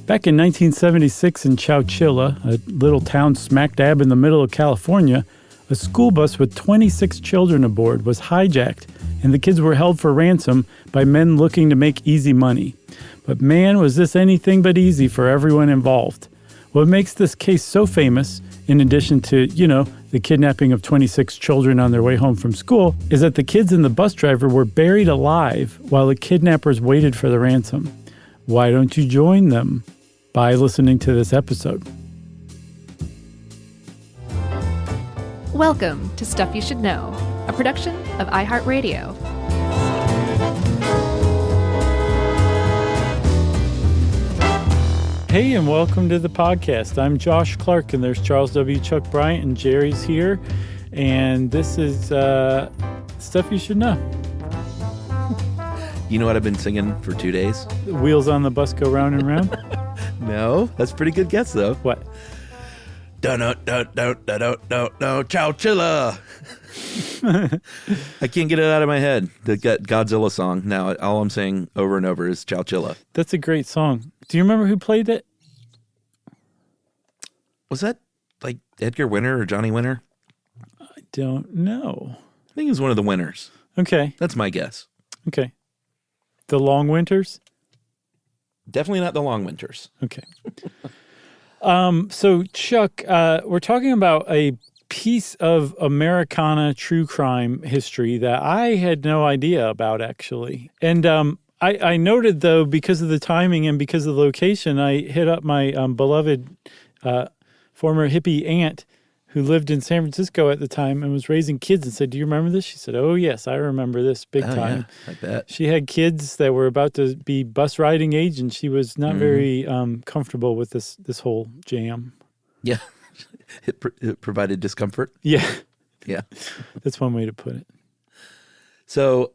Back in 1976 in Chowchilla, a little town smack dab in the middle of California, a school bus with 26 children aboard was hijacked, and the kids were held for ransom by men looking to make easy money. But man, was this anything but easy for everyone involved. What makes this case so famous, in addition to, the kidnapping of 26 children on their way home from school, is that the kids and the bus driver were buried alive while the kidnappers waited for the ransom. Why don't you join them by listening to this episode? Welcome to Stuff You Should Know, a production of iHeartRadio. Hey, and welcome to the podcast. I'm Josh Clark, and there's Charles W. Chuck Bryant, and Jerry's here. And this is Stuff You Should Know. You know what I've been singing for 2 days? The wheels on the bus go round and round? No, that's a pretty good guess, though. What? Chowchilla. I can't get it out of my head. The Godzilla song. Now, all I'm saying over and over is Chowchilla. That's a great song. Do you remember who played it? Was that like Edgar Winter or Johnny Winter? I don't know. I think it was one of the Winners. Okay. That's my guess. Okay. The Long Winters? Definitely not the Long Winters. Okay. So, Chuck, we're talking about a piece of Americana true crime history that I had no idea about, actually. And I noted, though, because of the timing and because of the location, I hit up my beloved former hippie aunt who lived in San Francisco at the time and was raising kids and said, "Do you remember this?" She said, "Oh, yes, I remember this big time." Yeah, I bet. She had kids that were about to be bus riding age, and she was not very comfortable with this whole jam. Yeah. It provided discomfort. Yeah. Yeah. That's one way to put it. So,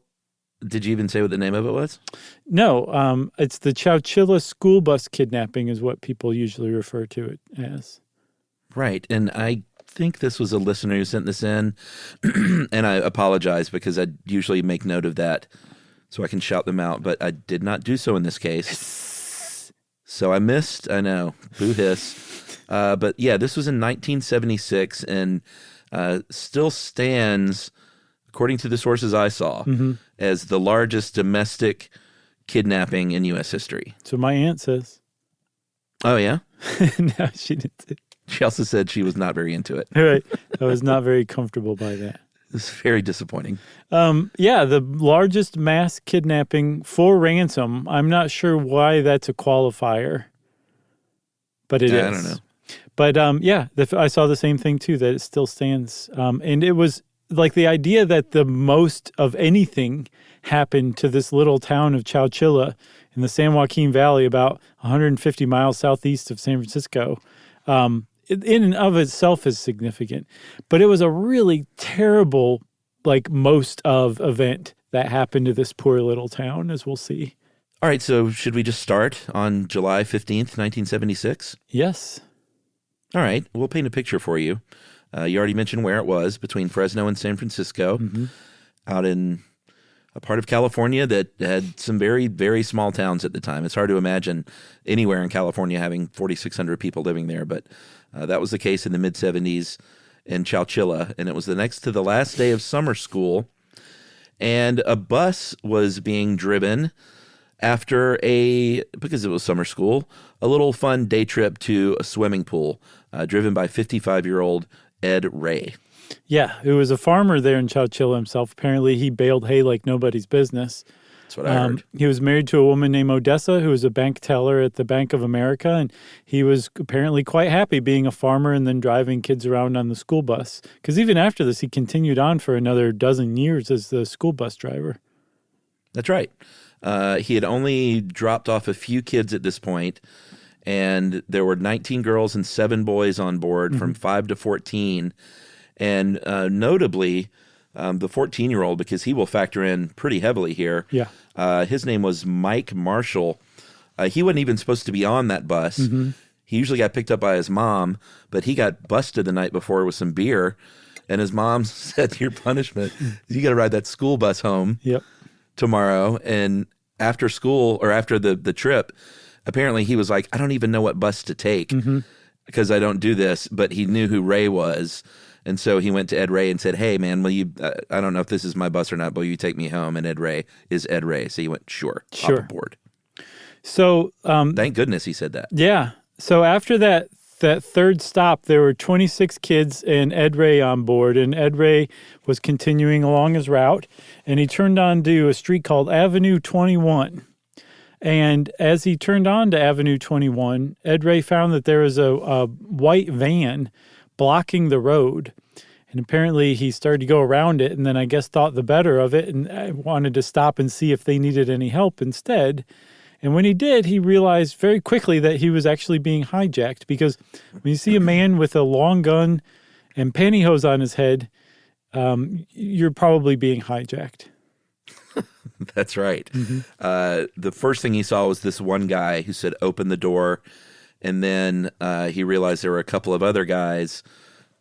did you even say what the name of it was? No, it's the Chowchilla school bus kidnapping is what people usually refer to it as. Right. And I think this was a listener who sent this in, and I apologize because I usually make note of that so I can shout them out, but I did not do so in this case. So I missed, I know, boo hiss. But yeah, this was in 1976 and still stands, according to the sources I saw, as the largest domestic kidnapping in U.S. history. So my aunt says. Oh, yeah? No, she didn't say. She also said she was not very into it. Right. I was not very comfortable by that. It's very disappointing. Yeah, the largest mass kidnapping for ransom. I'm not sure why that's a qualifier, but it is. I don't know. But I saw the same thing too, that it still stands. And it was like the idea that the most of anything happened to this little town of Chowchilla in the San Joaquin Valley, about 150 miles southeast of San Francisco. In and of itself is significant, but it was a really terrible, most of event that happened to this poor little town, as we'll see. All right, so should we just start on July 15th, 1976? Yes. All right, we'll paint a picture for you. You already mentioned where it was, between Fresno and San Francisco, out in a part of California that had some very, very small towns at the time. It's hard to imagine anywhere in California having 4,600 people living there, but that was the case in the mid-'70s in Chowchilla, and it was the next to the last day of summer school, and a bus was being driven after because it was summer school, a little fun day trip to a swimming pool, driven by 55-year-old Ed Ray. Yeah, who was a farmer there in Chowchilla himself. Apparently, he baled hay like nobody's business. That's what I heard. He was married to a woman named Odessa, who was a bank teller at the Bank of America, and he was apparently quite happy being a farmer and then driving kids around on the school bus. Because even after this, he continued on for another dozen years as the school bus driver. That's right. He had only dropped off a few kids at this point, and there were 19 girls and 7 boys on board from 5 to 14. And notably, the 14-year-old, because he will factor in pretty heavily here. Yeah. His name was Mike Marshall. He wasn't even supposed to be on that bus. He usually got picked up by his mom, but he got busted the night before with some beer. And his mom said, "Your punishment, you got to ride that school bus home tomorrow." And after school, or after the trip, apparently he was like, I don't even know what bus to take because I don't do this. But he knew who Ray was. And so he went to Ed Ray and said, hey, man, will you, I don't know if this is my bus or not, but will you take me home? And Ed Ray is Ed Ray. So he went, sure. Hop aboard. So thank goodness he said that. Yeah. So after that third stop, there were 26 kids and Ed Ray on board, and Ed Ray was continuing along his route, and he turned onto a street called Avenue 21. And as he turned on to Avenue 21, Ed Ray found that there was a white van blocking the road. And apparently he started to go around it, and then I guess thought the better of it and wanted to stop and see if they needed any help instead. And when he did, he realized very quickly that he was actually being hijacked, because when you see a man with a long gun and pantyhose on his head, you're probably being hijacked. That's right. The first thing he saw was this one guy who said, open the door. And then he realized there were a couple of other guys,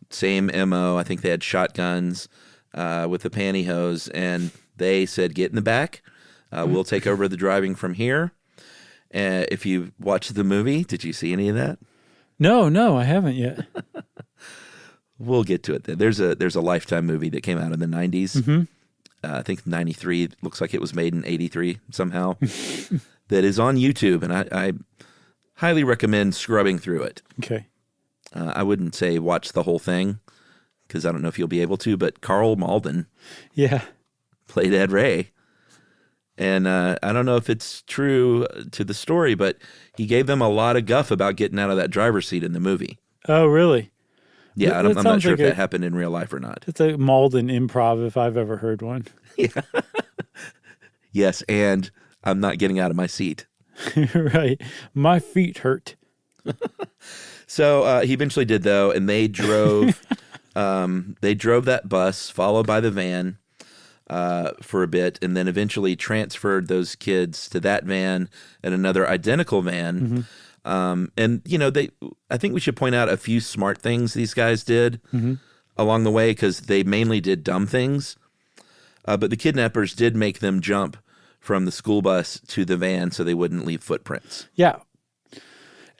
same MO. I think they had shotguns with the pantyhose. And they said, get in the back. We'll take over the driving from here. If you watched the movie, did you see any of that? No, I haven't yet. We'll get to it then. There's a Lifetime movie that came out in the 90s. I think 93. Looks like it was made in 83 somehow. That is on YouTube, and I highly recommend scrubbing through it. Okay. I wouldn't say watch the whole thing because I don't know if you'll be able to, but Carl Malden played Ed Ray. And I don't know if it's true to the story, but he gave them a lot of guff about getting out of that driver's seat in the movie. Oh, really? Yeah, I'm not sure if that happened in real life or not. It's a Malden improv if I've ever heard one. Yeah. Yes, and I'm not getting out of my seat. Right. My feet hurt. So he eventually did, though, and they drove that bus, followed by the van, for a bit, and then eventually transferred those kids to that van and another identical van. And I think we should point out a few smart things these guys did along the way, because they mainly did dumb things. But the kidnappers did make them jump from the school bus to the van so they wouldn't leave footprints. Yeah.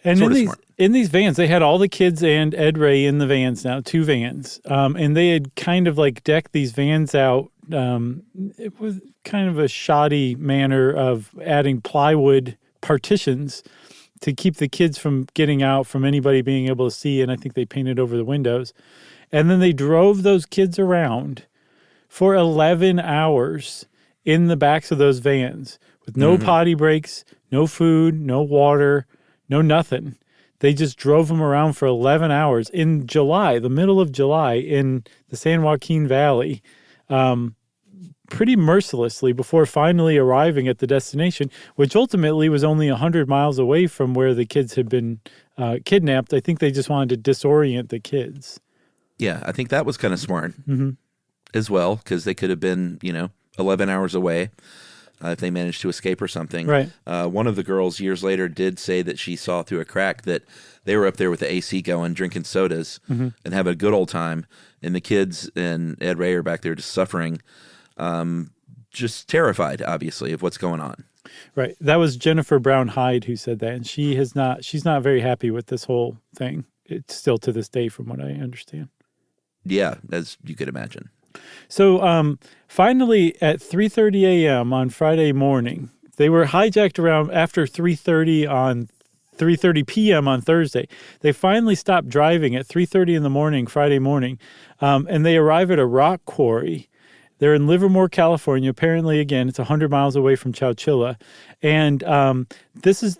And in these vans, they had all the kids and Ed Ray in the vans now, 2 vans. And they had kind of like decked these vans out. It was kind of a shoddy manner of adding plywood partitions to keep the kids from getting out, from anybody being able to see. And I think they painted over the windows. And then they drove those kids around for 11 hours in the backs of those vans with no potty breaks, no food, no water, no nothing. They just drove them around for 11 hours in July, the middle of July, in the San Joaquin Valley, pretty mercilessly, before finally arriving at the destination, which ultimately was only 100 miles away from where the kids had been kidnapped. I think they just wanted to disorient the kids. Yeah, I think that was kind of smart as well, because they could have been, 11 hours away if they managed to escape or something. Right. One of the girls years later did say that she saw through a crack that they were up there with the AC going, drinking sodas and having a good old time. And the kids and Ed Ray are back there just suffering, just terrified, obviously, of what's going on. Right. That was Jennifer Brown Hyde who said that. And she's not very happy with this whole thing. It's still to this day, from what I understand. Yeah, as you could imagine. So finally, at 3:30 a.m. on Friday morning, they were hijacked around after 3:30 p.m. on Thursday. They finally stopped driving at 3:30 in the morning, Friday morning, and they arrive at a rock quarry. They're in Livermore, California. Apparently, again, it's 100 miles away from Chowchilla, and this is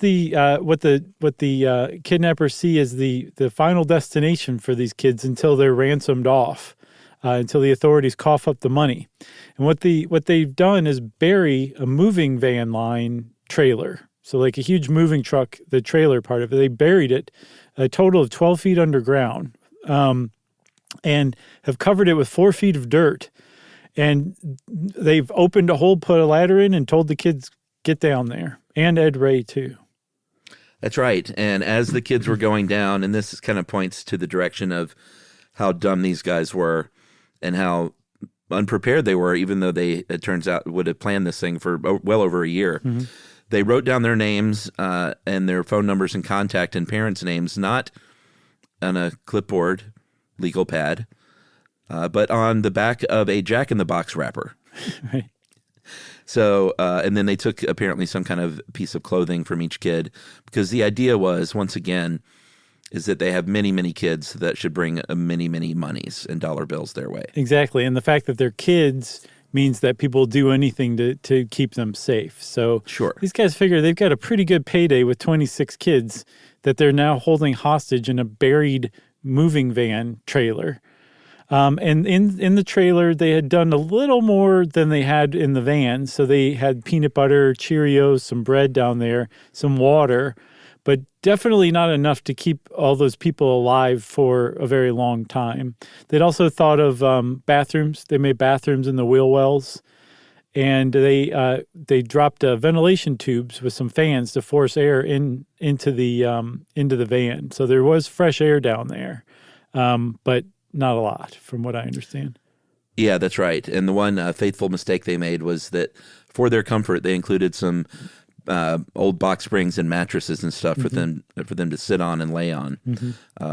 what the kidnappers see as the final destination for these kids until they're ransomed off. Until the authorities cough up the money. And what they've done is bury a moving van line trailer. So like a huge moving truck, the trailer part of it, they buried it a total of 12 feet underground, and have covered it with 4 feet of dirt. And they've opened a hole, put a ladder in, and told the kids, get down there. And Ed Ray, too. That's right. And as the kids were going down, and this kind of points to the direction of how dumb these guys were, and how unprepared they were, even though they, it turns out, would have planned this thing for well over a year. They wrote down their names and their phone numbers and contact and parents' names, not on a clipboard, legal pad, but on the back of a Jack in the Box wrapper. Right. So, and then they took apparently some kind of piece of clothing from each kid, because the idea was, once again, is that they have many, many kids that should bring many, many monies and dollar bills their way. Exactly. And the fact that they're kids means that people do anything to keep them safe. So Sure. These guys figure they've got a pretty good payday with 26 kids that they're now holding hostage in a buried moving van trailer. And in the trailer, they had done a little more than they had in the van. So they had peanut butter, Cheerios, some bread down there, some water, but definitely not enough to keep all those people alive for a very long time. They'd also thought of bathrooms. They made bathrooms in the wheel wells, and they dropped ventilation tubes with some fans to force air into the van. So there was fresh air down there, but not a lot, from what I understand. Yeah, that's right. And the one faithful mistake they made was that for their comfort, they included some old box springs and mattresses and stuff for them to sit on and lay on,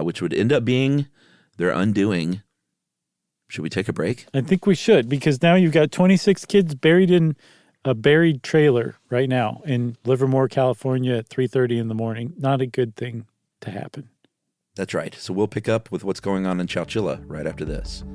which would end up being their undoing. Should we take a break? I think we should, because now you've got 26 kids buried in a buried trailer right now in Livermore, California at 3:30 in the morning. Not a good thing to happen. That's right. So we'll pick up with what's going on in Chowchilla right after this.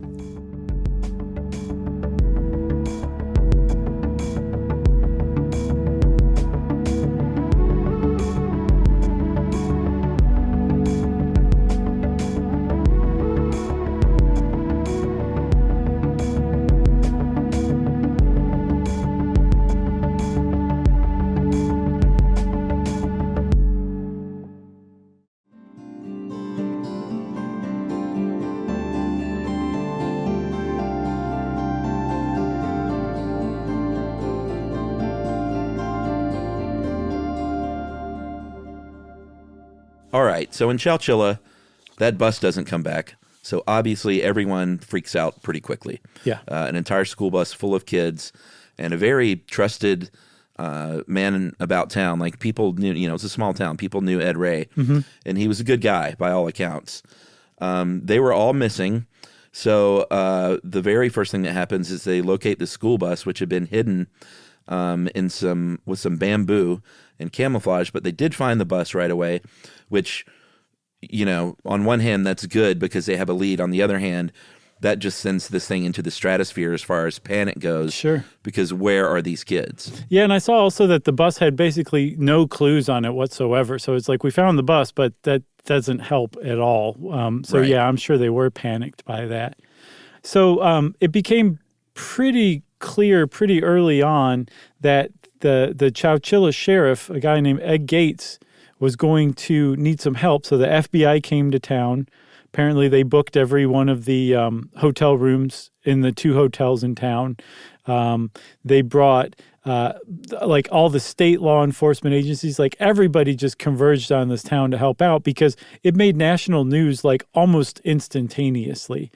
All right, so in Chowchilla, that bus doesn't come back. So obviously everyone freaks out pretty quickly. Yeah. An entire school bus full of kids and a very trusted man about town. Like, people knew, it's a small town. People knew Ed Ray, and he was a good guy by all accounts. They were all missing. So the very first thing that happens is they locate the school bus, which had been hidden with some bamboo and camouflage, but they did find the bus right away, which, on one hand, that's good because they have a lead. On the other hand, that just sends this thing into the stratosphere as far as panic goes. Sure. Because where are these kids? Yeah, and I saw also that the bus had basically no clues on it whatsoever. So it's like, we found the bus, but that doesn't help at all. Right. Yeah, I'm sure they were panicked by that. So it became pretty clear pretty early on that the Chowchilla sheriff, a guy named Ed Gates, was going to need some help. So the FBI came to town. Apparently they booked every one of the hotel rooms in the 2 hotels in town. They brought all the state law enforcement agencies, like everybody just converged on this town to help out because it made national news like almost instantaneously.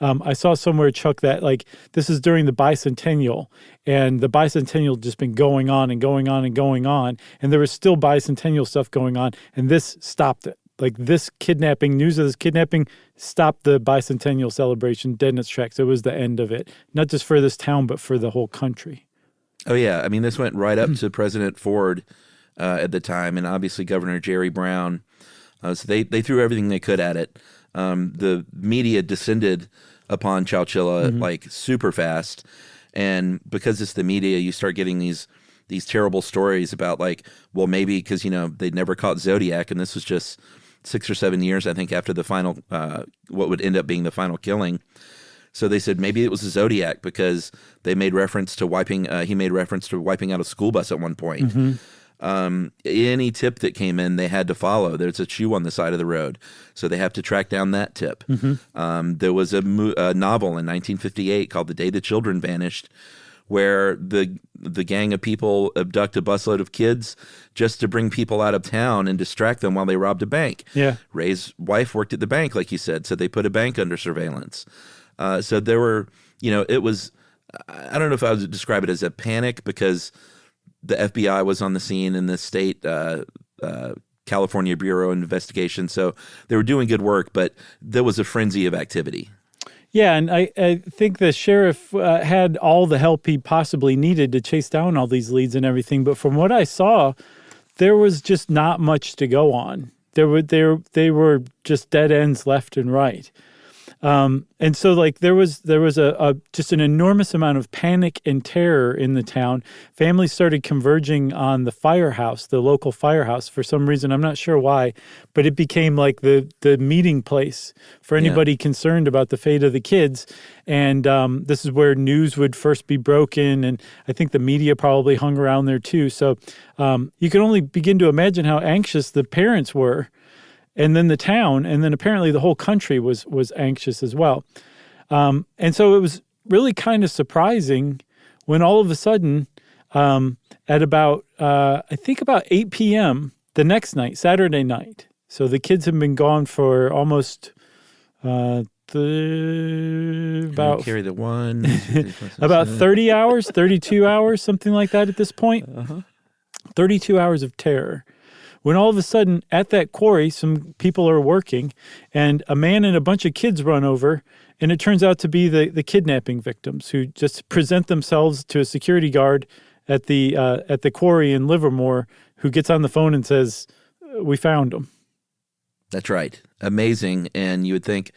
I saw somewhere, Chuck, that this is during the bicentennial, and the bicentennial just been going on and going on and going on, and there was still bicentennial stuff going on, and this stopped it. Like, this kidnapping, news of this kidnapping stopped the bicentennial celebration dead in its tracks. It was the end of it, not just for this town, but for the whole country. Oh, yeah. I mean, this went right up to President Ford at the time, and obviously Governor Jerry Brown. So they threw everything they could at it. The media descended upon Chowchilla super fast, and because it's the media, you start getting these terrible stories about maybe because they'd never caught Zodiac, and this was just 6 or 7 years, I think, after the final what would end up being the final killing. So they said maybe it was a Zodiac because they made reference to wiping. He made reference to wiping out a school bus at one point. Any tip that came in, they had to follow. There's a shoe on the side of the road, so they have to track down that tip. There was a novel in 1958 called "The Day the Children Vanished," where the gang of people abduct a busload of kids just to bring people out of town and distract them while they robbed a bank. Yeah, Ray's wife worked at the bank, like you said, so they put a bank under surveillance. So there were, it was, I don't know if I would describe it as a panic because the FBI was on the scene and the state California Bureau of Investigation. So they were doing good work, but there was a frenzy of activity. Yeah, and I think the sheriff had all the help he possibly needed to chase down all these leads and everything. But from what I saw, there was just not much to go on. They were just dead ends left and right. And so like there was just an enormous amount of panic and terror in the town. Families started converging on the firehouse, the local firehouse, for some reason. I'm not sure why, but it became like the meeting place for anybody concerned about the fate of the kids. And this is where news would first be broken. And I think the media probably hung around there too. So you can only begin to imagine how anxious the parents were. And then the town, and then apparently the whole country was anxious as well. And so it was really kind of surprising when all of a sudden, at about 8 p.m. the next night, Saturday night, so the kids have been gone for almost about carry the one about 30 hours, 32 hours, something like that at this point. 32 hours of terror. When all of a sudden, at that quarry, some people are working, and a man and a bunch of kids run over, and it turns out to be the kidnapping victims who just present themselves to a security guard at the quarry in Livermore, who gets on the phone and says, "We found them." That's right. Amazing. And you would think,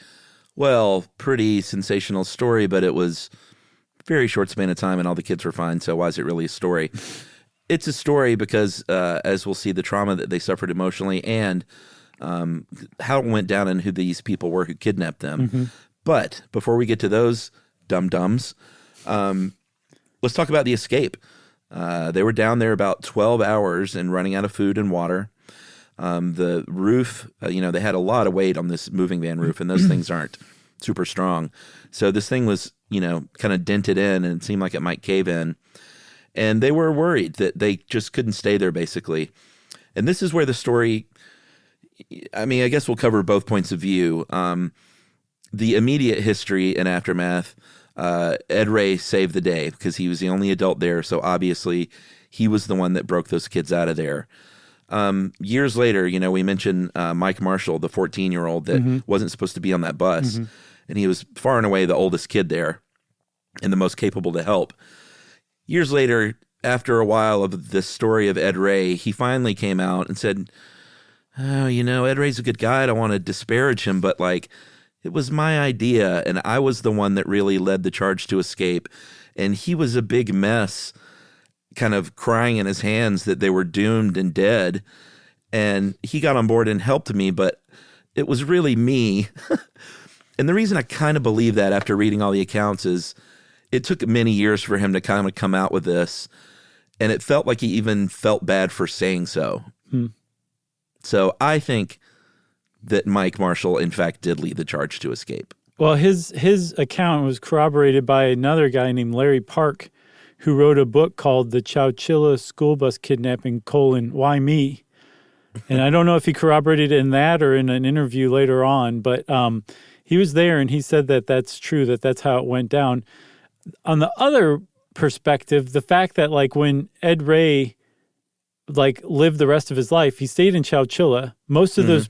well, pretty sensational story, but it was a very short span of time, and all the kids were fine, so why is it really a story? It's a story because, as we'll see, the trauma that they suffered emotionally and how it went down and who these people were who kidnapped them. Mm-hmm. But before we get to those dum-dums, let's talk about the escape. They were down there about 12 hours and running out of food and water. The roof, they had a lot of weight on this moving van roof, and those things aren't super strong. So this thing was, kind of dented in, and it seemed like it might cave in. And they were worried that they just couldn't stay there, basically. And this is where the story, I guess we'll cover both points of view. The immediate history and aftermath, Ed Ray saved the day because he was the only adult there. So obviously he was the one that broke those kids out of there. Years later, we mentioned Mike Marshall, the 14-year-old that wasn't supposed to be on that bus. Mm-hmm. And he was far and away the oldest kid there and the most capable to help. Years later, after a while of this story of Ed Ray, he finally came out and said, "Oh, Ed Ray's a good guy. I don't want to disparage him, but it was my idea, and I was the one that really led the charge to escape." And he was a big mess, kind of crying in his hands that they were doomed and dead. And he got on board and helped me, but it was really me. And the reason I kind of believe that after reading all the accounts is it took many years for him to kind of come out with this, and it felt like he even felt bad for saying so. So I think that Mike Marshall, in fact, did lead the charge to escape. Well, his account was corroborated by another guy named Larry Park, who wrote a book called The Chowchilla School Bus Kidnapping, Why Me? And I don't know if he corroborated it in that or in an interview later on, but he was there, and he said that that's true, that's how it went down. On the other perspective, the fact that when Ed Ray lived the rest of his life, he stayed in Chowchilla. Most of those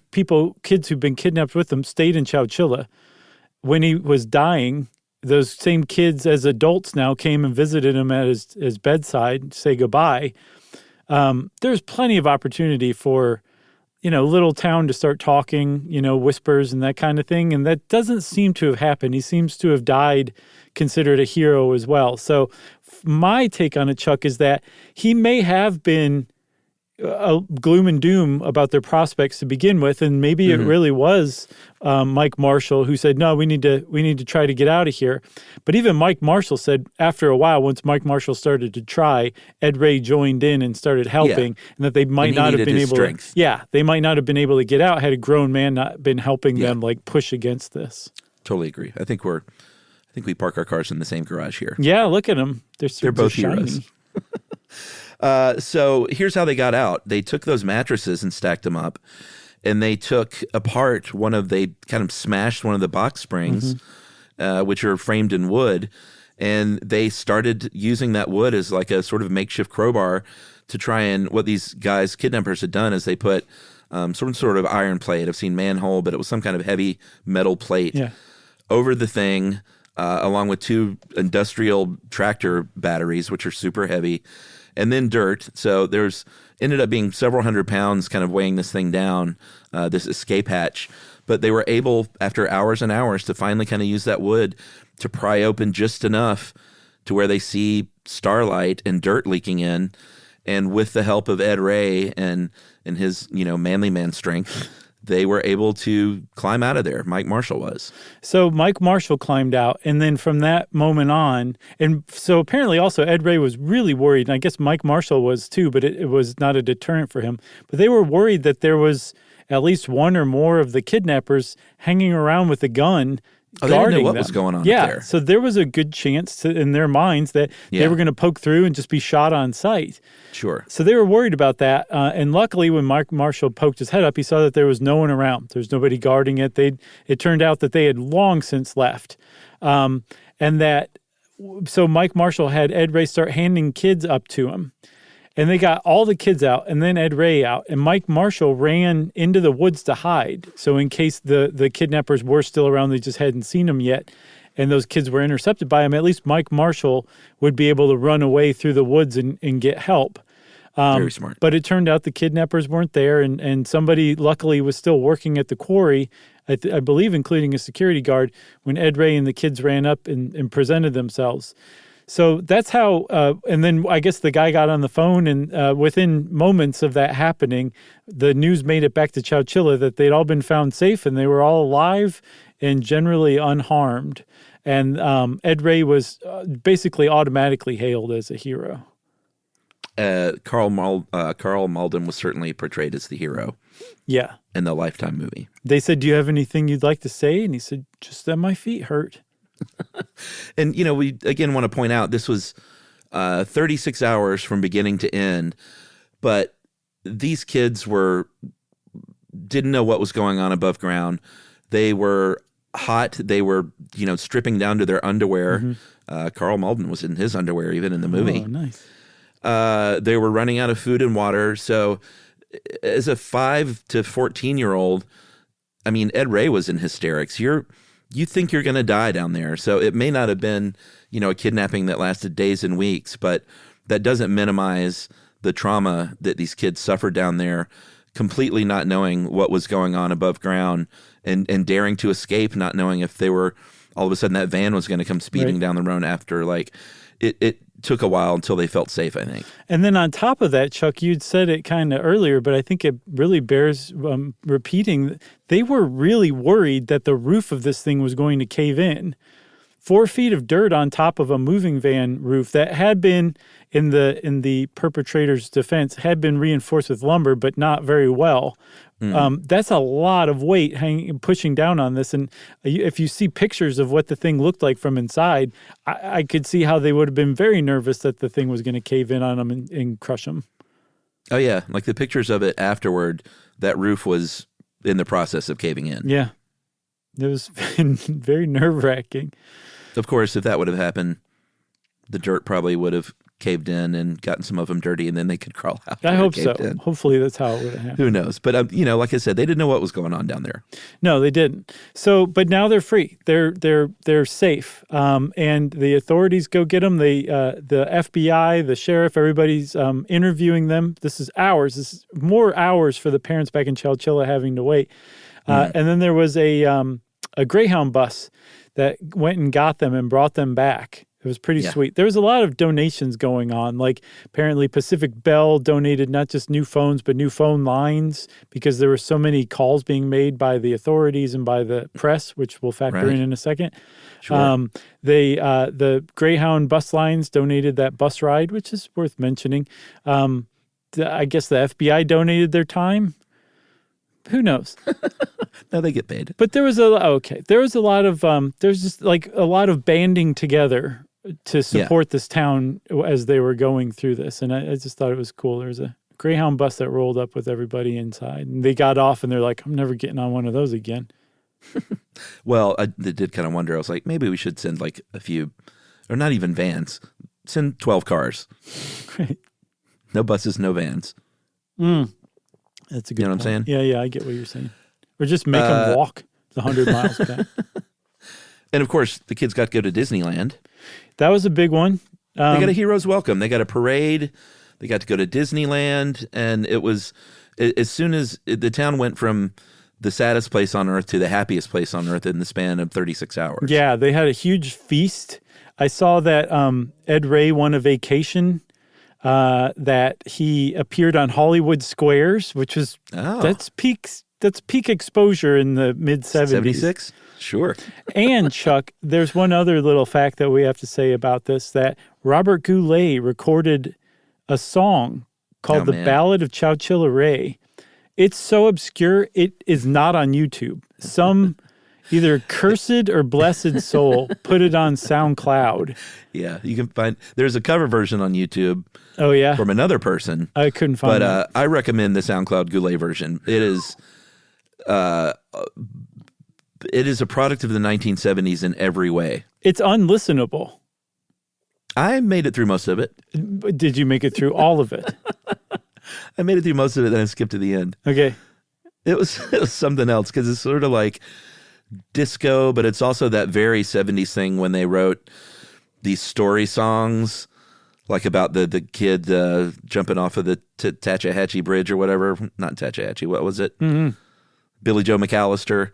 kids who've been kidnapped with him stayed in Chowchilla. When he was dying, those same kids as adults now came and visited him at his bedside to say goodbye. There's plenty of opportunity for, little town to start talking, whispers and that kind of thing. And that doesn't seem to have happened. He seems to have died considered a hero as well. So my take on it, Chuck, is that he may have been gloom and doom about their prospects to begin with, and maybe it really was Mike Marshall who said, "No, we need to try to get out of here." But even Mike Marshall said after a while, once Mike Marshall started to try, Ed Ray joined in and started helping, and that they might not have been able strength. they might not have been able to get out had a grown man not been helping them push against this. Totally agree. I think we park our cars in the same garage here. Yeah, look at them. They're both shiny. heroes. So here's how they got out. They took those mattresses and stacked them up, and they took apart they kind of smashed one of the box springs, which are framed in wood, And they started using that wood as like a sort of makeshift crowbar to try and, what these guys, kidnappers, had done is they put some sort of iron plate. I've seen manhole, but it was some kind of heavy metal plate over the thing, along with 2 industrial tractor batteries, which are super heavy, and then dirt. So there's ended up being several hundred pounds kind of weighing this thing down, this escape hatch. But they were able, after hours and hours, to finally kind of use that wood to pry open just enough to where they see starlight and dirt leaking in. And with the help of Ed Ray and his, manly man strength, they were able to climb out of there. Mike Marshall was. So Mike Marshall climbed out, and then from that moment on, and so apparently also Ed Ray was really worried, and I guess Mike Marshall was too, but it was not a deterrent for him. But they were worried that there was at least one or more of the kidnappers hanging around with a gun. They didn't know what was going on up there. So there was a good chance in their minds that they were going to poke through and just be shot on sight. Sure. So they were worried about that. And luckily, when Mike Marshall poked his head up, he saw that there was no one around. There's nobody guarding it. It turned out that they had long since left. So Mike Marshall had Ed Ray start handing kids up to him. And they got all the kids out and then Ed Ray out. And Mike Marshall ran into the woods to hide. So in case the kidnappers were still around, they just hadn't seen them yet, and those kids were intercepted by him, at least Mike Marshall would be able to run away through the woods and get help. Very smart. But it turned out the kidnappers weren't there, and somebody luckily was still working at the quarry, I believe including a security guard, when Ed Ray and the kids ran up and presented themselves. So that's how, and then I guess the guy got on the phone, and within moments of that happening, the news made it back to Chowchilla that they'd all been found safe and they were all alive and generally unharmed. And Ed Ray was basically automatically hailed as a hero. Carl Malden was certainly portrayed as the hero. Yeah. In the Lifetime movie. They said, "Do you have anything you'd like to say?" And he said, "Just that my feet hurt." And, we again want to point out this was 36 hours from beginning to end, but these kids didn't know what was going on above ground. They were hot. They were, stripping down to their underwear. Mm-hmm. Carl Malden was in his underwear even in the movie. Oh, nice. They were running out of food and water. So as a 5 to 14-year-old, Ed Ray was in hysterics. You think you're going to die down there. So it may not have been, a kidnapping that lasted days and weeks, but that doesn't minimize the trauma that these kids suffered down there, completely not knowing what was going on above ground and daring to escape, not knowing if they were, all of a sudden that van was going to come speeding down the road after. Like it took a while until they felt safe, I think. And then on top of that, Chuck, you'd said it kind of earlier, but I think it really bears repeating. They were really worried that the roof of this thing was going to cave in. 4 feet of dirt on top of a moving van roof that had been, in the perpetrator's defense, had been reinforced with lumber, but not very well. That's a lot of weight pushing down on this. And if you see pictures of what the thing looked like from inside, I could see how they would have been very nervous that the thing was going to cave in on them and crush them. Oh, yeah. Like the pictures of it afterward, that roof was in the process of caving in. Yeah. It was very nerve-wracking. Of course, if that would have happened, the dirt probably would have caved in and gotten some of them dirty, and then they could crawl out. I hope so. Hopefully that's how it would have happened. Who knows? But, like I said, they didn't know what was going on down there. No, they didn't. So, but now they're free. They're safe. And the authorities go get them. The FBI, the sheriff, everybody's interviewing them. This is hours. This is more hours for the parents back in Chowchilla having to wait. And then there was a Greyhound bus that went and got them and brought them back. It was pretty sweet. There was a lot of donations going on. Like apparently Pacific Bell donated not just new phones, but new phone lines because there were so many calls being made by the authorities and by the press, which we'll factor in a second. Sure. The Greyhound bus lines donated that bus ride, which is worth mentioning. I guess the FBI donated their time. Who knows? No, they get paid. But there was a lot of there's just like a lot of banding together to support this town as they were going through this, and I just thought it was cool. There was a Greyhound bus that rolled up with everybody inside, and they got off, and they're like, "I'm never getting on one of those again." Well, I did kind of wonder. I was like, maybe we should send like a few or not even vans. Send 12 cars. Right. No buses, no vans. That's a good You know what I'm saying? Yeah, I get what you're saying. Or just make them walk the 100 miles back. And of course, the kids got to go to Disneyland. That was a big one. They got a hero's welcome. They got a parade. They got to go to Disneyland. And it was, as soon as the town went from the saddest place on earth to the happiest place on earth in the span of 36 hours. Yeah, they had a huge feast. I saw that Ed Ray won a vacation, that he appeared on Hollywood Squares, which was, that's peak exposure in the mid-70s. 76? Sure. And Chuck, there's one other little fact that we have to say about this, that Robert Goulet recorded a song called The Ballad of Chowchilla Ray. It's so obscure, it is not on YouTube. Some either cursed or blessed soul put it on SoundCloud. Yeah, you can find, there's a cover version on YouTube. Oh, yeah? From another person. I couldn't find it. But I recommend the SoundCloud Goulet version. It is a product of the 1970s in every way. It's unlistenable. I made it through most of it. Did you make it through all of it? I made it through most of it, then I skipped to the end. Okay. It was something else because it's sort of like disco, but it's also that very 70s thing when they wrote these story songs, like about the kid jumping off of the Tachahatchee Bridge or whatever. Not Tachahatchee, what was it? Mm-hmm. Billy Joe McAllister.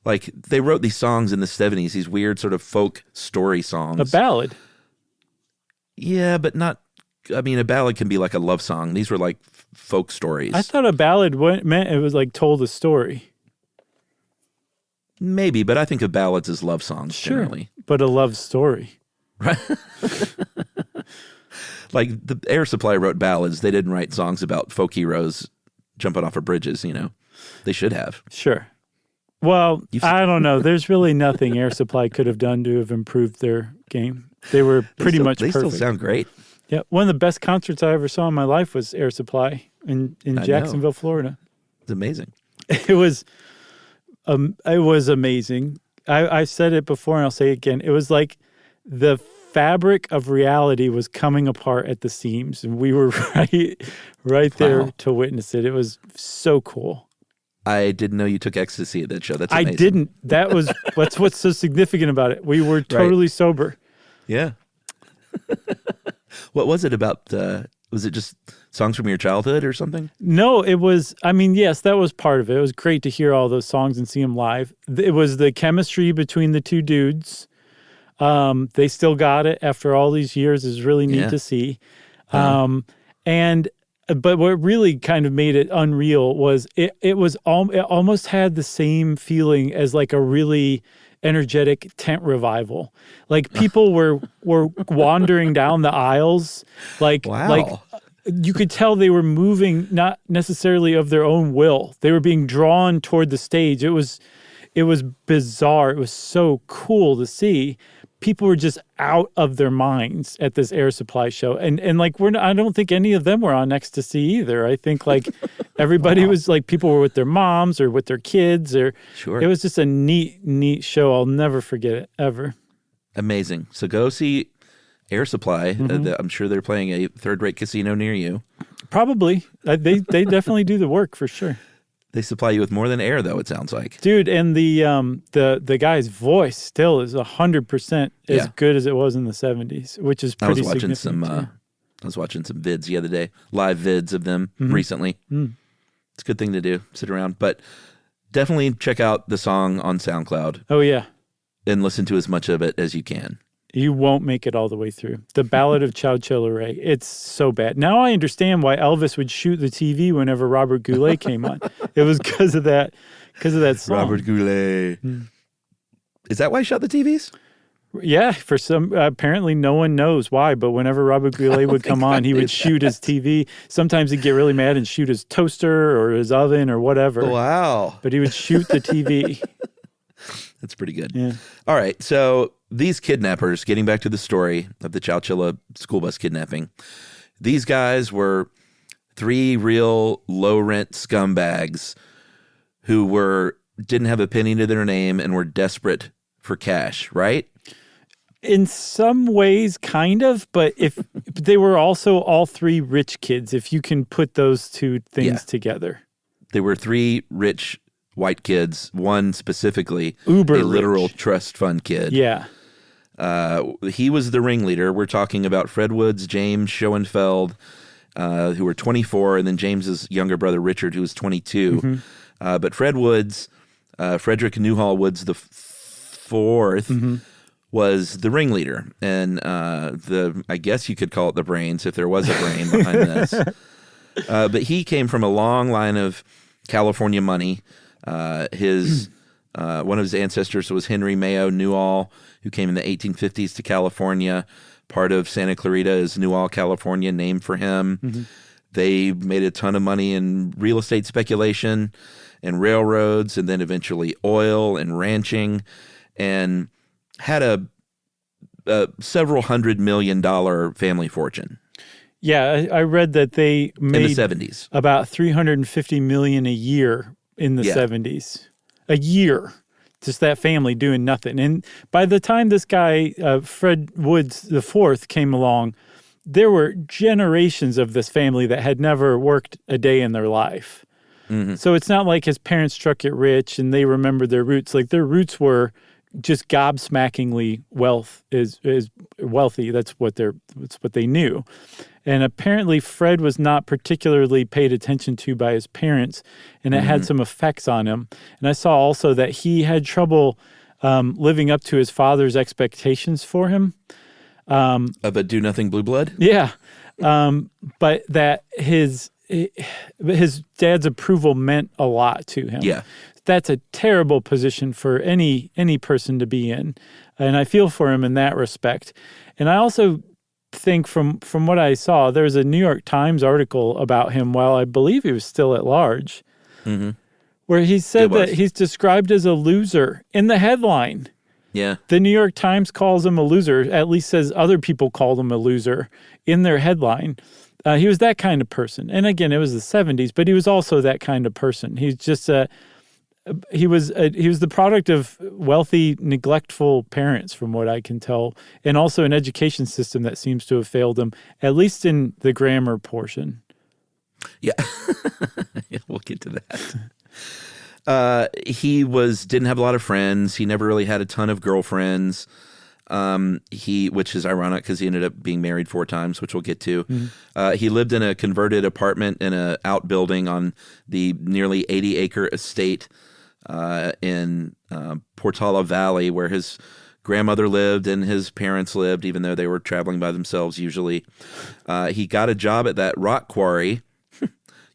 Like, they wrote these songs in the 70s, these weird sort of folk story songs. A ballad. Yeah, but not, I mean, a ballad can be like a love song. These were like folk stories. I thought a ballad meant it was like told a story. Maybe, but I think of ballads as love songs generally. But a love story. Right. Like the Air Supply wrote ballads. They didn't write songs about folk heroes jumping off of bridges, you know. They should have. Sure. Well, I don't know. There's really nothing Air Supply could have done to have improved their game. They were pretty much perfect. They still sound great. Yeah. One of the best concerts I ever saw in my life was Air Supply in Jacksonville, Florida. It's amazing. It was amazing. I said it before and I'll say it again. It was like the fabric of reality was coming apart at the seams, and we were right there to witness it. It was so cool. I didn't know you took ecstasy at that show. That's amazing. I didn't. That's what's so significant about it. We were totally sober. Yeah. What was it about? Was it just songs from your childhood or something? No, it was, I mean, yes, that was part of it. It was great to hear all those songs and see them live. It was the chemistry between the two dudes. They still got it after all these years is really neat to see. But what really kind of made it unreal was it almost had the same feeling as like a really energetic tent revival. Like people were wandering down the aisles, like you could tell they were moving not necessarily of their own will. They were being drawn toward the stage. It was bizarre. It was so cool to see. People were just out of their minds at this Air Supply show. And like, I don't think any of them were on ecstasy either. I think like everybody was like, people were with their moms or with their kids or it was just a neat show. I'll never forget it ever. Amazing. So go see Air Supply. I'm sure they're playing a third-rate casino near you. Probably. They definitely do the work for sure. They supply you with more than air, though, it sounds like. Dude, and the guy's voice still is 100% as good as it was in the 70s, which is pretty significant. I was watching some vids the other day, live vids of them recently. It's a good thing to do, sit around. But definitely check out the song on SoundCloud. Oh, yeah. And listen to as much of it as you can. You won't make it all the way through. The Ballad of Chowchilla Ray. It's so bad. Now I understand why Elvis would shoot the TV whenever Robert Goulet came on. It was because of that song. Robert Goulet. Is that why he shot the TVs? Yeah, for some, apparently no one knows why, but whenever Robert Goulet would come on, he would shoot his TV. Sometimes he'd get really mad and shoot his toaster or his oven or whatever. Wow. But he would shoot the TV. That's pretty good. Yeah. All right. So these kidnappers, getting back to the story of the Chowchilla school bus kidnapping, these guys were 3 real low-rent scumbags who didn't have a penny to their name and were desperate for cash, right? In some ways, kind of, but if they were also all three rich kids, if you can put those two things together. They were three rich white kids, one specifically Uber a literal rich. trust fund kid. Yeah. He was the ringleader. We're talking about Fred Woods, James Schoenfeld, who were 24, and then James's younger brother, Richard, who was 22. But Fred Woods, Frederick Newhall Woods the fourth, was the ringleader. And I guess you could call it the brains if there was a brain behind this. But he came from a long line of California money. One of his ancestors was Henry Mayo Newall, who came in the 1850s to California. Part of Santa Clarita is Newall, California, named for him. They made a ton of money in real estate speculation and railroads, and then eventually oil and ranching, and had a several $100 million family fortune. Yeah, I read that they made in the 70s about $350 million a year in the 70s. A year. Just that family doing nothing. And by the time this guy, Fred Woods IV, came along, there were generations of this family that had never worked a day in their life. So it's not like his parents struck it rich and they remembered their roots. Like their roots were just gobsmackingly wealthy. That's what they knew. And apparently Fred was not particularly paid attention to by his parents, and it had some effects on him. And I saw also that he had trouble living up to his father's expectations for him. Of a do-nothing blue blood? Yeah. But that his dad's approval meant a lot to him. Yeah. That's a terrible position for any person to be in. And I feel for him in that respect. And I also think from what I saw, there was a New York Times article about him while I believe he was still at large, where he said that he's described as a loser in the headline. Yeah. The New York Times calls him a loser, at least says other people called him a loser in their headline. He was that kind of person. And again, it was the 70s, but he was also that kind of person. He's just he was the product of wealthy, neglectful parents, from what I can tell, and also an education system that seems to have failed him, at least in the grammar portion. Yeah. We'll get to that. He didn't have a lot of friends. He never really had a ton of girlfriends. Which is ironic because he ended up being married 4 times, which we'll get to. He lived in a converted apartment in an outbuilding on the nearly 80-acre estate in Portola Valley, where his grandmother lived and his parents lived, even though they were traveling by themselves usually. He got a job at that rock quarry.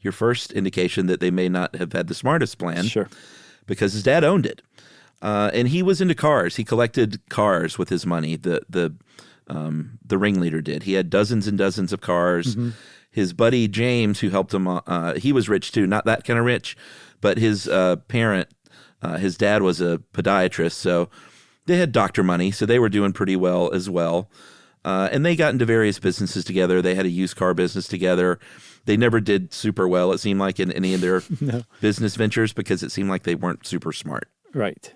Your first indication that they may not have had the smartest plan. Sure. Because his dad owned it. And he was into cars. He collected cars with his money. The ringleader did. He had dozens and dozens of cars. His buddy James, who helped him, he was rich too. Not that kind of rich, but his parent, his dad was a podiatrist, so they had doctor money. So they were doing pretty well as well. And they got into various businesses together. They had a used car business together. They never did super well, it seemed like, in any of their business ventures because it seemed like they weren't super smart. Right.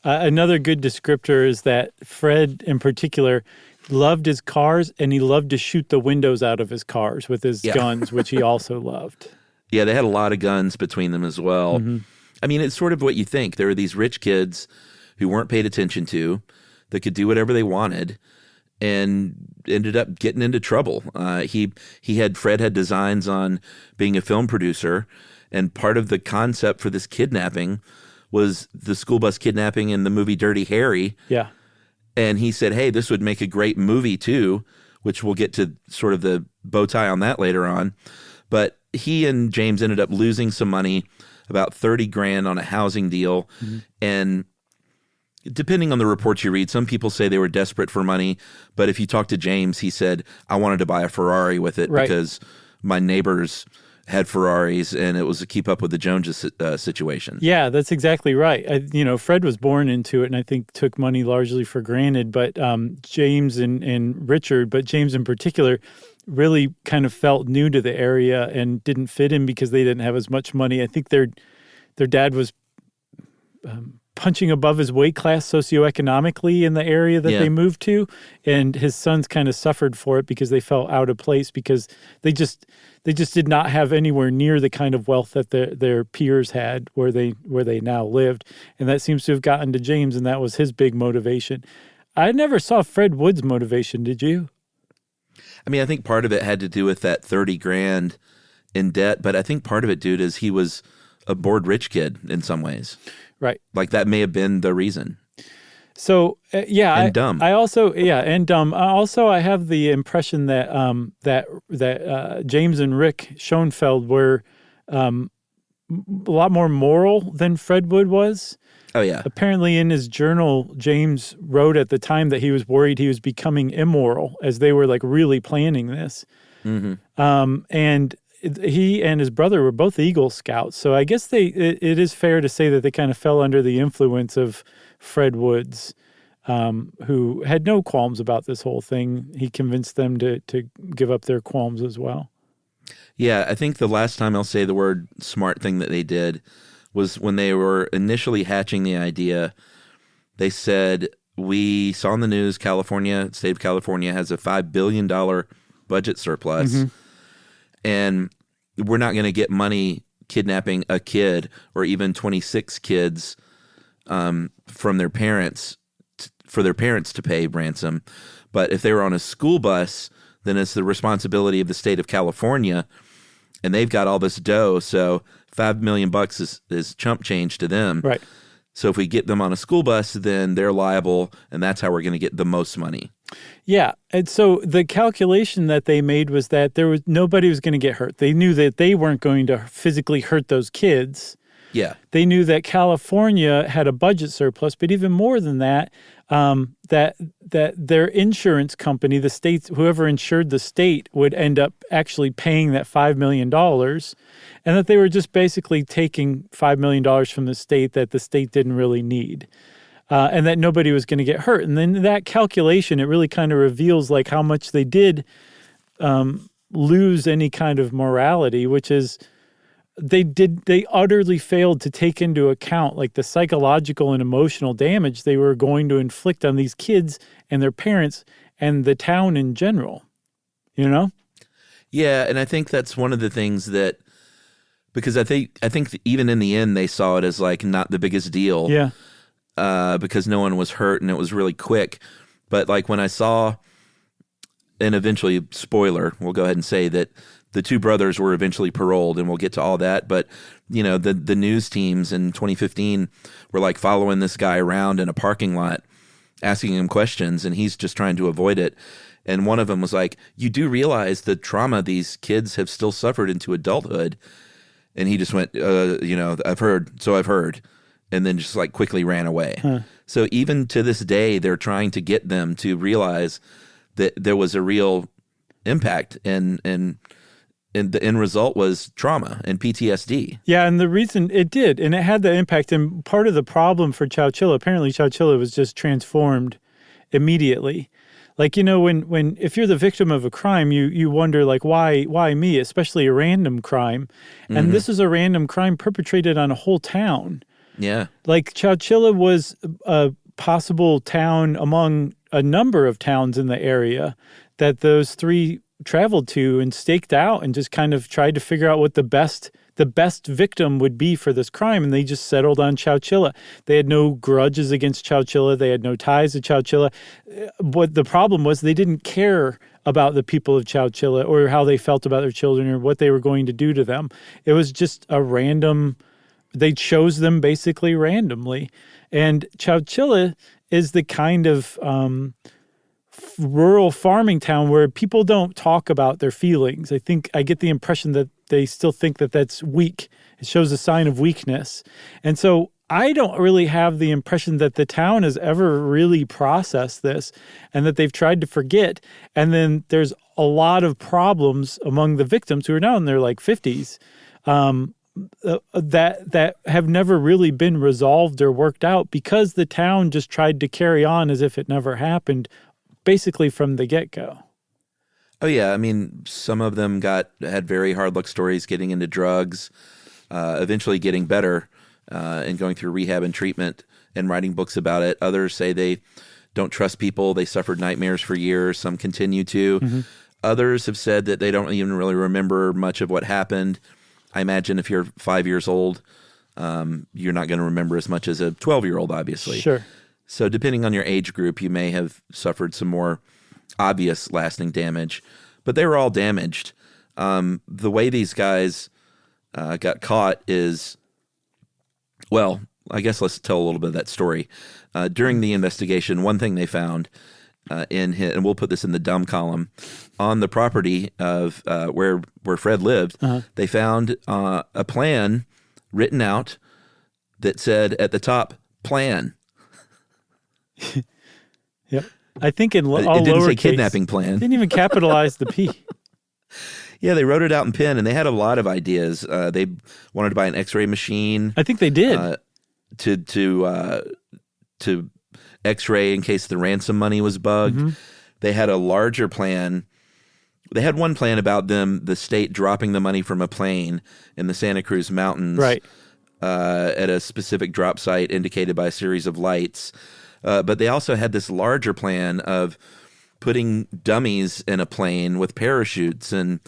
Another good descriptor is that Fred, in particular, loved his cars, and he loved to shoot the windows out of his cars with his guns, which he also loved. Yeah, they had a lot of guns between them as well. I mean, it's sort of what you think. There were these rich kids who weren't paid attention to, that could do whatever they wanted, and ended up getting into trouble. Fred had designs on being a film producer, and part of the concept for this kidnapping was the school bus kidnapping in the movie Dirty Harry. Yeah. And he said, hey, this would make a great movie too, which we'll get to sort of the bow tie on that later on. But he and James ended up losing some money, about $30,000 on a housing deal. And depending on the reports you read, some people say they were desperate for money. But if you talk to James, he said, I wanted to buy a Ferrari with it because my neighbors had Ferraris, and it was to keep up with the Joneses situation. Yeah, that's exactly right. Fred was born into it, and I think took money largely for granted. But James and Richard, but James in particular, really kind of felt new to the area and didn't fit in because they didn't have as much money. I think their dad was punching above his weight class socioeconomically in the area that Yeah. they moved to, and his sons kind of suffered for it because they felt out of place because they just did not have anywhere near the kind of wealth that their peers had where they now lived, and that seems to have gotten to James, and that was his big motivation. I never saw Fred Wood's motivation. Did you? I mean, I think part of it had to do with that 30 grand in debt, but I think part of it, dude, is he was a bored rich kid in some ways. Right. Like that may have been the reason. So And dumb. I also and dumb. Also, I have the impression that that James and Rick Schoenfeld were a lot more moral than Fred Wood was. Oh, yeah. Apparently, in his journal, James wrote at the time that he was worried he was becoming immoral as they were like really planning this. Mm-hmm. And he and his brother were both Eagle Scouts, so I guess it is fair to say that they kind of fell under the influence of Fred Woods, who had no qualms about this whole thing. He convinced them to give up their qualms as well. Yeah, I think the last time I'll say the word smart thing that they did was when they were initially hatching the idea. They said, we saw in the news state of California has a $5 billion budget surplus, and we're not going to get money kidnapping a kid or even 26 kids from their parents for their parents to pay ransom. But if they were on a school bus, then it's the responsibility of the state of California, and they've got all this dough. So $5 million is chump change to them. Right. So if we get them on a school bus, then they're liable, and that's how we're going to get the most money. Yeah, and so the calculation that they made was that nobody was going to get hurt. They knew that they weren't going to physically hurt those kids. Yeah. They knew that California had a budget surplus, but even more than that, that their insurance company, the state, whoever insured the state, would end up actually paying that $5 million, and that they were just basically taking $5 million from the state that the state didn't really need. And that nobody was going to get hurt. And then that calculation, it really kind of reveals like how much they did lose any kind of morality, which is they utterly failed to take into account like the psychological and emotional damage they were going to inflict on these kids and their parents and the town in general, you know? Yeah, and I think that's one of the things that, because I think even in the end they saw it as like not the biggest deal. Yeah. Because no one was hurt and it was really quick. But like when I saw, and eventually, spoiler, we'll go ahead and say that the two brothers were eventually paroled, and we'll get to all that. But, you know, the news teams in 2015 were like following this guy around in a parking lot, asking him questions, and he's just trying to avoid it. And one of them was like, you do realize the trauma these kids have still suffered into adulthood. And he just went, I've heard. And then just like quickly ran away. Huh. So even to this day, they're trying to get them to realize that there was a real impact, and the end result was trauma and PTSD. Yeah, and the reason it did, and it had the impact, and part of the problem for Chowchilla, apparently Chowchilla was just transformed immediately. Like, you know, when if you're the victim of a crime, you wonder like why me, especially a random crime, and this is a random crime perpetrated on a whole town. Yeah. Like Chowchilla was a possible town among a number of towns in the area that those three traveled to and staked out and just kind of tried to figure out what the best victim would be for this crime. And they just settled on Chowchilla. They had no grudges against Chowchilla. They had no ties to Chowchilla. What the problem was, they didn't care about the people of Chowchilla or how they felt about their children or what they were going to do to them. It was just a random... They chose them basically randomly. And Chowchilla is the kind of rural farming town where people don't talk about their feelings. I get the impression that they still think that that's weak. It shows a sign of weakness. And so I don't really have the impression that the town has ever really processed this and that they've tried to forget. And then there's a lot of problems among the victims who are now in their like 50s. That have never really been resolved or worked out because the town just tried to carry on as if it never happened, basically from the get-go. Oh yeah, I mean, some of them had very hard luck stories getting into drugs, eventually getting better and going through rehab and treatment and writing books about it. Others say they don't trust people. They suffered nightmares for years. Some continue to. Others have said that they don't even really remember much of what happened. I imagine if you're 5 years old, you're not going to remember as much as a 12-year-old, obviously. Sure. So depending on your age group, you may have suffered some more obvious lasting damage. But they were all damaged. The way these guys got caught is, well, I guess let's tell a little bit of that story. During the investigation, one thing they found and we'll put this in the dumb column, on the property of where Fred lived, they found a plan written out that said at the top, plan. Yep. I think in all it didn't say lowercase, kidnapping plan. Didn't even capitalize the P. Yeah, they wrote it out in pen, and they had a lot of ideas. They wanted to buy an X-ray machine. I think they did. To X-ray in case the ransom money was bugged. They had a larger plan. They had one plan about the state dropping the money from a plane in the Santa Cruz Mountains, right, at a specific drop site indicated by a series of lights. But they also had this larger plan of putting dummies in a plane with parachutes, and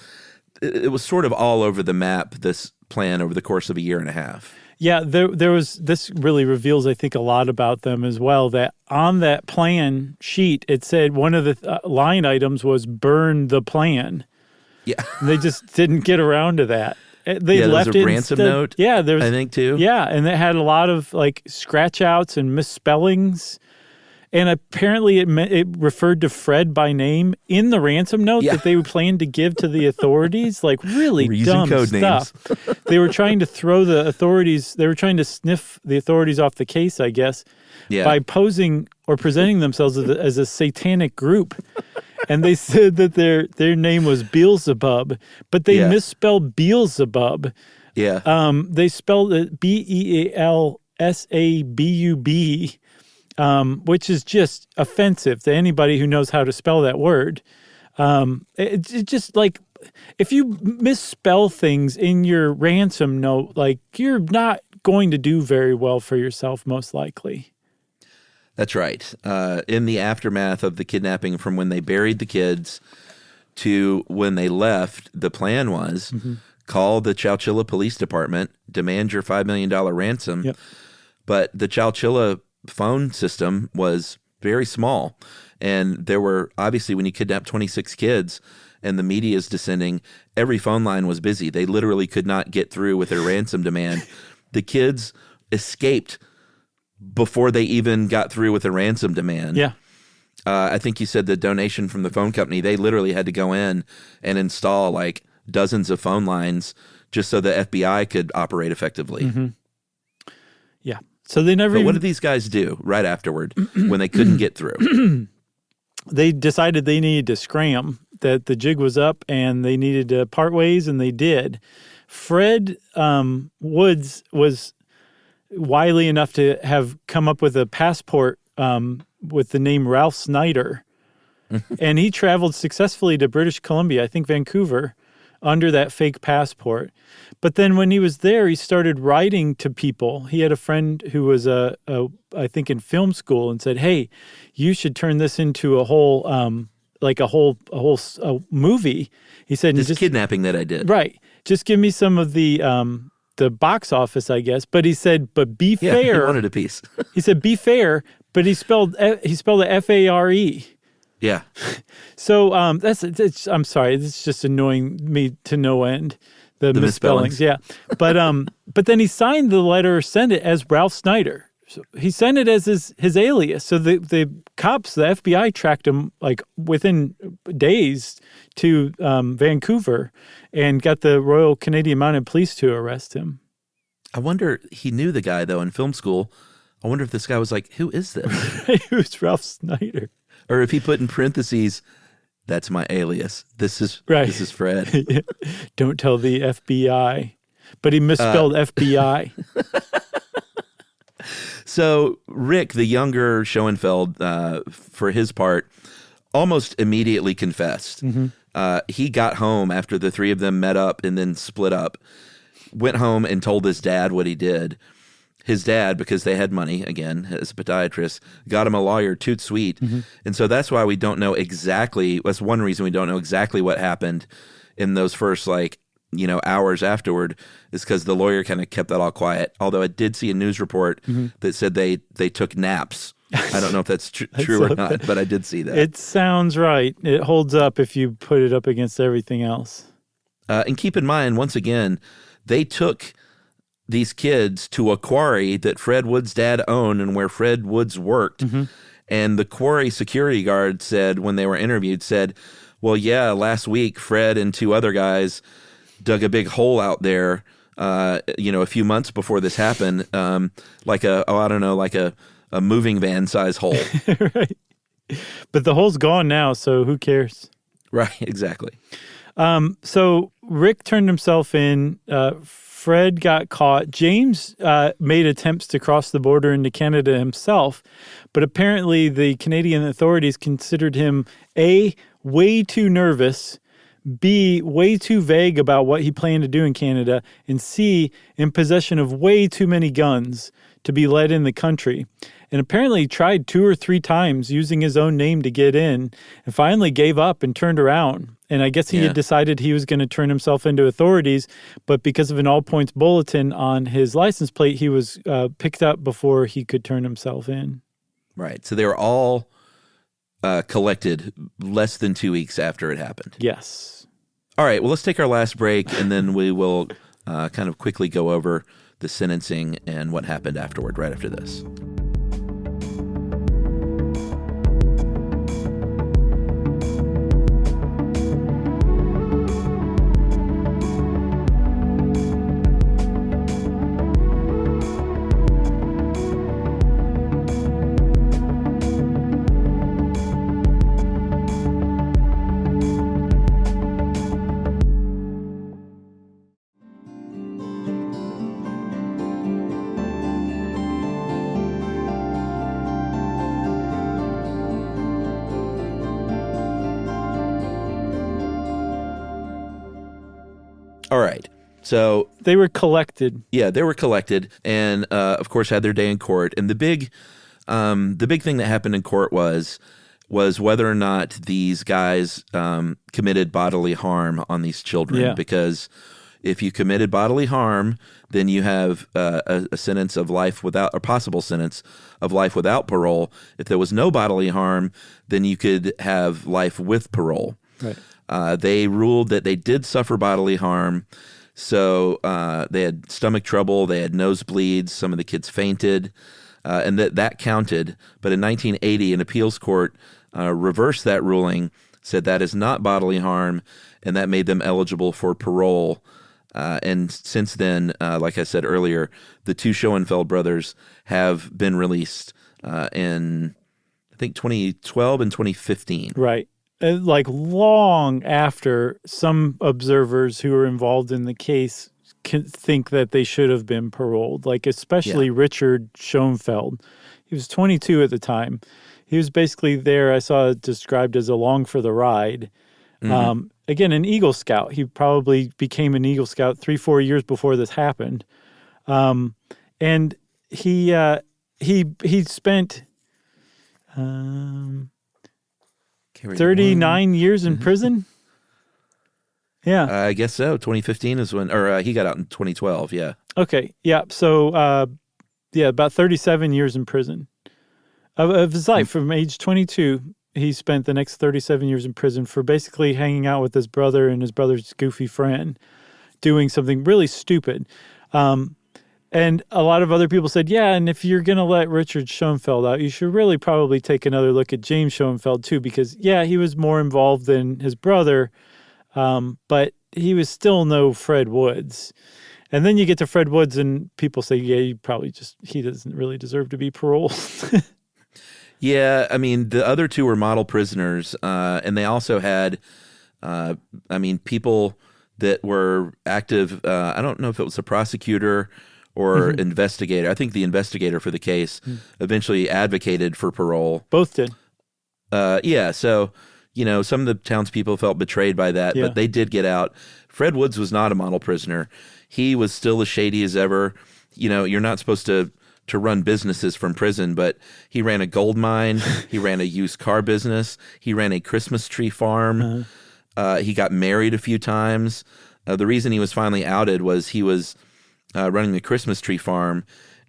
it was sort of all over the map, this plan, over the course of a year and a half. Yeah, there was, this really reveals, I think, a lot about them as well, that on that plan sheet, it said one of the line items was burn the plan. Yeah. They just didn't get around to that. They left there was a it ransom instead. note, yeah, there was, I think, too. Yeah, and it had a lot of like scratch outs and misspellings. And apparently it referred to Fred by name in the ransom note that they planned to give to the authorities. Like really dumb code stuff. They were trying to throw the authorities, they were trying to sniff the authorities off the case, I guess, by posing or presenting themselves as a satanic group. And they said that their name was Beelzebub, but they misspelled Beelzebub. Yeah. They spelled it Beelsabub. Which is just offensive to anybody who knows how to spell that word. It's just like, if you misspell things in your ransom note, like you're not going to do very well for yourself, most likely. That's right. In the aftermath of the kidnapping, from when they buried the kids to when they left, the plan was call the Chowchilla Police Department, demand your $5 million ransom. Yep. But the Chowchilla phone system was very small, and there were, obviously, when you kidnap 26 kids and the media is descending, every phone line was busy. They literally could not get through with their ransom demand. The kids escaped before they even got through with a ransom demand. Yeah. I think you said the donation from the phone company, they literally had to go in and install like dozens of phone lines just so the FBI could operate effectively. Yeah. So they never. But what did these guys do right afterward when they couldn't get through? They decided they needed to scram, that the jig was up and they needed to part ways, and they did. Fred Woods was wily enough to have come up with a passport with the name Ralph Snyder. And he traveled successfully to British Columbia, I think Vancouver, under that fake passport. But then when he was there, he started writing to people. He had a friend who was, I think, in film school, and said, "Hey, you should turn this into a whole, movie." He said, "This kidnapping that I did, right? Just give me some of the box office, I guess." But he said, "But be fair." He wanted a piece. He said, "Be fair," but he spelled it F-A-R-E. Yeah. So I'm sorry, it's just annoying me to no end. The misspellings. Yeah. But then he signed the letter, sent it as Ralph Snyder. So he sent it as his alias. So the cops, the FBI, tracked him like within days to Vancouver and got the Royal Canadian Mounted Police to arrest him. I wonder, he knew the guy though in film school. I wonder if this guy was like, "Who is this?" Who's Ralph Snyder? Or if he put in parentheses, "That's my alias. This is Fred." Don't tell the FBI. But he misspelled FBI. So Rick, the younger Schoenfeld, for his part, almost immediately confessed. He got home after the three of them met up and then split up, went home and told his dad what he did. his dad, because they had money, again, as a podiatrist, got him a lawyer, toot sweet. And so that's why we don't know exactly, that's one reason we don't know exactly what happened in those first, hours afterward, is because the lawyer kind of kept that all quiet. Although I did see a news report that said they took naps. I don't know if that's true or not, but I did see that. It sounds right. It holds up if you put it up against everything else. And keep in mind, once again, they took these kids to a quarry that Fred Wood's dad owned and where Fred Woods worked. And the quarry security guard said, when they were interviewed, well, yeah, last week Fred and two other guys dug a big hole out there, a few months before this happened, like a moving van size hole. Right. But the hole's gone now, so who cares? Right, exactly. So Rick turned himself in. Fred got caught. James made attempts to cross the border into Canada himself, but apparently the Canadian authorities considered him A, way too nervous, B, way too vague about what he planned to do in Canada, and C, in possession of way too many guns to be let in the country. And apparently he tried 2 or 3 times using his own name to get in and finally gave up and turned around. And I guess he had decided he was going to turn himself into authorities, but because of an all-points bulletin on his license plate, he was picked up before he could turn himself in. Right. So they were all collected less than 2 weeks after it happened. Yes. All right. Well, let's take our last break, and then we will kind of quickly go over the sentencing and what happened afterward right after this. All right. So they were collected. Yeah, they were collected, and of course had their day in court. And the big thing that happened in court was whether or not these guys committed bodily harm on these children. Yeah. Because if you committed bodily harm, then you have a sentence of life without, a possible sentence of life without parole. If there was no bodily harm, then you could have life with parole. Right. They ruled that they did suffer bodily harm. So they had stomach trouble, they had nosebleeds, some of the kids fainted, and that counted. But in 1980, an appeals court reversed that ruling, said that is not bodily harm, and that made them eligible for parole. And since then, like I said earlier, the two Schoenfeld brothers have been released in, I think, 2012 and 2015. Right. Like long after some observers who were involved in the case think that they should have been paroled, like especially Richard Schoenfeld. He was 22 at the time. He was basically there, I saw it described as along for the ride. Mm-hmm. Again, an Eagle Scout. He probably became an Eagle Scout 3-4 years before this happened. And he spent 39 years in prison? Yeah. I guess so. 2015 is when, or he got out in 2012, yeah. Okay, yeah. So, about 37 years in prison. Of his life, from age 22, he spent the next 37 years in prison for basically hanging out with his brother and his brother's goofy friend, doing something really stupid. And a lot of other people said, yeah, and if you're going to let Richard Schoenfeld out, you should really probably take another look at James Schoenfeld too, because, yeah, he was more involved than his brother, but he was still no Fred Woods. And then you get to Fred Woods and people say, yeah, he doesn't really deserve to be paroled. Yeah, I mean, the other two were model prisoners, and they also had, people that were active. I don't know if it was a prosecutor or investigator. I think the investigator for the case eventually advocated for parole. Both did. Yeah, so, some of the townspeople felt betrayed by that, but they did get out. Fred Woods was not a model prisoner. He was still as shady as ever. you're not supposed to run businesses from prison, but he ran a gold mine. He ran a used car business. He ran a Christmas tree farm. He got married a few times. The reason he was finally outed was he was running the Christmas tree farm,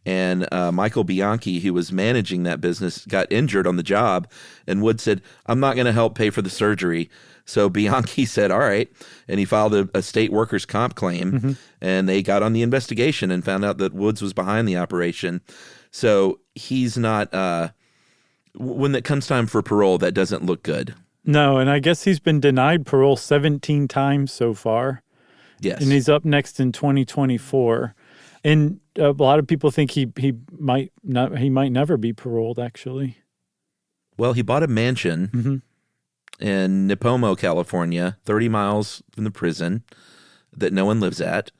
and Michael Bianchi, who was managing that business, got injured on the job, and Wood said, "I'm not going to help pay for the surgery." So Bianchi said, all right, and he filed a state workers' comp claim, and they got on the investigation and found out that Woods was behind the operation. So he's not when it comes time for parole, that doesn't look good. No, and I guess he's been denied parole 17 times so far. Yes. And he's up next in 2024. And a lot of people think he might never be paroled, actually. Well, he bought a mansion in Nipomo, California, 30 miles from the prison that no one lives at.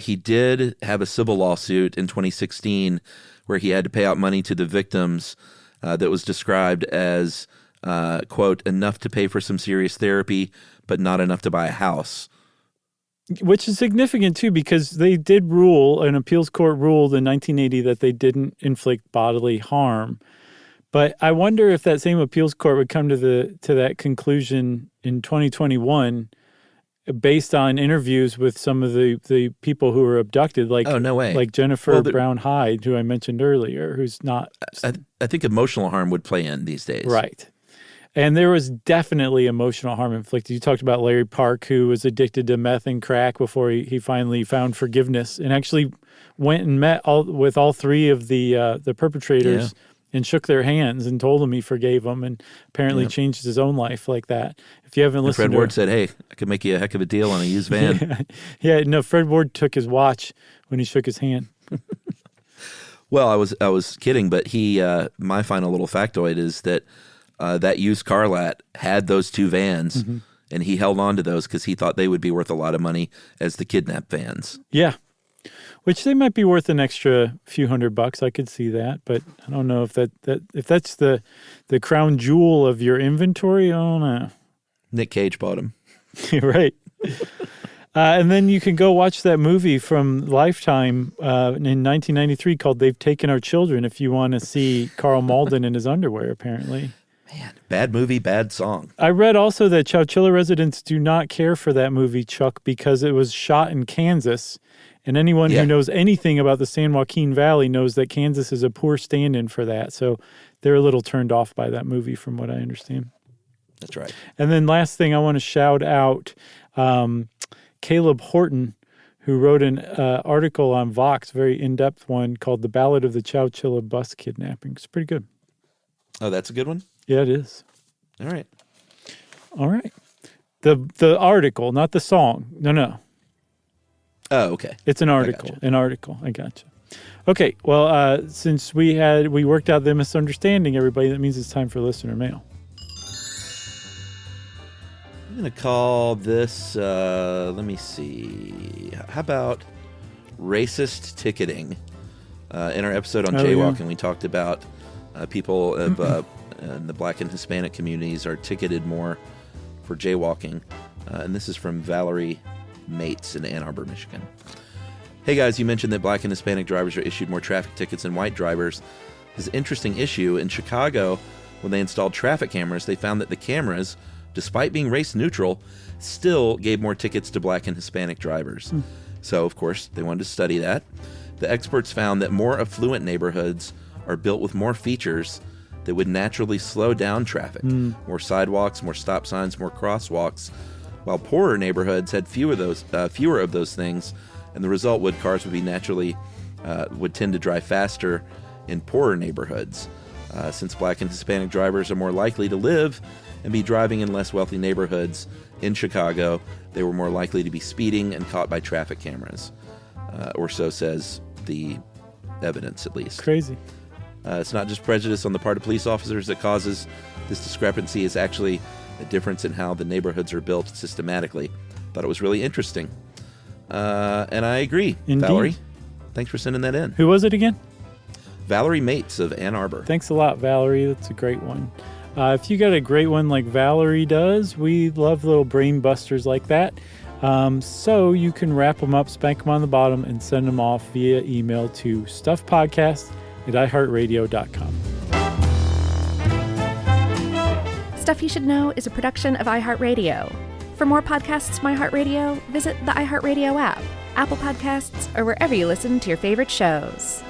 He did have a civil lawsuit in 2016 where he had to pay out money to the victims that was described as, quote, enough to pay for some serious therapy, but not enough to buy a house. Which is significant, too, because they did rule, an appeals court ruled in 1980 that they didn't inflict bodily harm. But I wonder if that same appeals court would come to that conclusion in 2021 based on interviews with some of the people who were abducted, like oh, no way. Like Jennifer Brown Hyde, who I mentioned earlier, who's not... I think emotional harm would play in these days. Right. And there was definitely emotional harm inflicted. You talked about Larry Park, who was addicted to meth and crack before he finally found forgiveness and actually went and met with all three of the perpetrators and shook their hands and told them he forgave them and apparently changed his own life like that. If you haven't listened Fred Ward said, hey, I could make you a heck of a deal on a used van. No, Fred Ward took his watch when he shook his hand. Well, I was kidding, but my final little factoid is that that used car lot had those two vans, and he held on to those because he thought they would be worth a lot of money as the kidnap vans. Yeah. Which they might be worth an extra few $100. I could see that, but I don't know if that's the crown jewel of your inventory. I don't know. Nick Cage bought them. Right. And then you can go watch that movie from Lifetime in 1993 called "They've Taken Our Children" if you want to see Carl Malden in his underwear. Apparently. Man, bad movie, bad song. I read also that Chowchilla residents do not care for that movie, Chuck, because it was shot in Kansas. And anyone who knows anything about the San Joaquin Valley knows that Kansas is a poor stand-in for that. So they're a little turned off by that movie from what I understand. That's right. And then last thing, I want to shout out Caleb Horton, who wrote an article on Vox, very in-depth one, called "The Ballad of the Chowchilla Bus Kidnapping." It's pretty good. Oh, that's a good one? Yeah, it is. All right. The article, not the song. No. Oh, okay. It's an article. I gotcha. Okay, well, since we worked out the misunderstanding, everybody, that means it's time for listener mail. I'm going to call this, let me see. How about racist ticketing? In our episode on jaywalking, we talked about people of in the Black and Hispanic communities are ticketed more for jaywalking. And this is from Valerie Mates in Ann Arbor, Michigan. Hey guys, you mentioned that Black and Hispanic drivers are issued more traffic tickets than white drivers. This is an interesting issue. In Chicago, when they installed traffic cameras, they found that the cameras, despite being race neutral, still gave more tickets to Black and Hispanic drivers. So, of course, they wanted to study that. The experts found that more affluent neighborhoods are built with more features that would naturally slow down traffic. More sidewalks, more stop signs, more crosswalks, while poorer neighborhoods had fewer of those things, and the result would cars would be naturally would tend to drive faster in poorer neighborhoods. Since Black and Hispanic drivers are more likely to live and be driving in less wealthy neighborhoods in Chicago, they were more likely to be speeding and caught by traffic cameras, or so says the evidence, at least. Crazy. It's not just prejudice on the part of police officers that causes this discrepancy. It's actually a difference in how the neighborhoods are built systematically. Thought it was really interesting. And I agree, Indeed. Valerie. Thanks for sending that in. Who was it again? Valerie Mates of Ann Arbor. Thanks a lot, Valerie. That's a great one. If you got a great one like Valerie does, we love little brain busters like that. So you can wrap them up, spank them on the bottom, and send them off via email to stuffpodcast@iheartradio.com. Stuff You Should Know is a production of iHeartRadio. For more podcasts from iHeartRadio, visit the iHeartRadio app, Apple Podcasts, or wherever you listen to your favorite shows.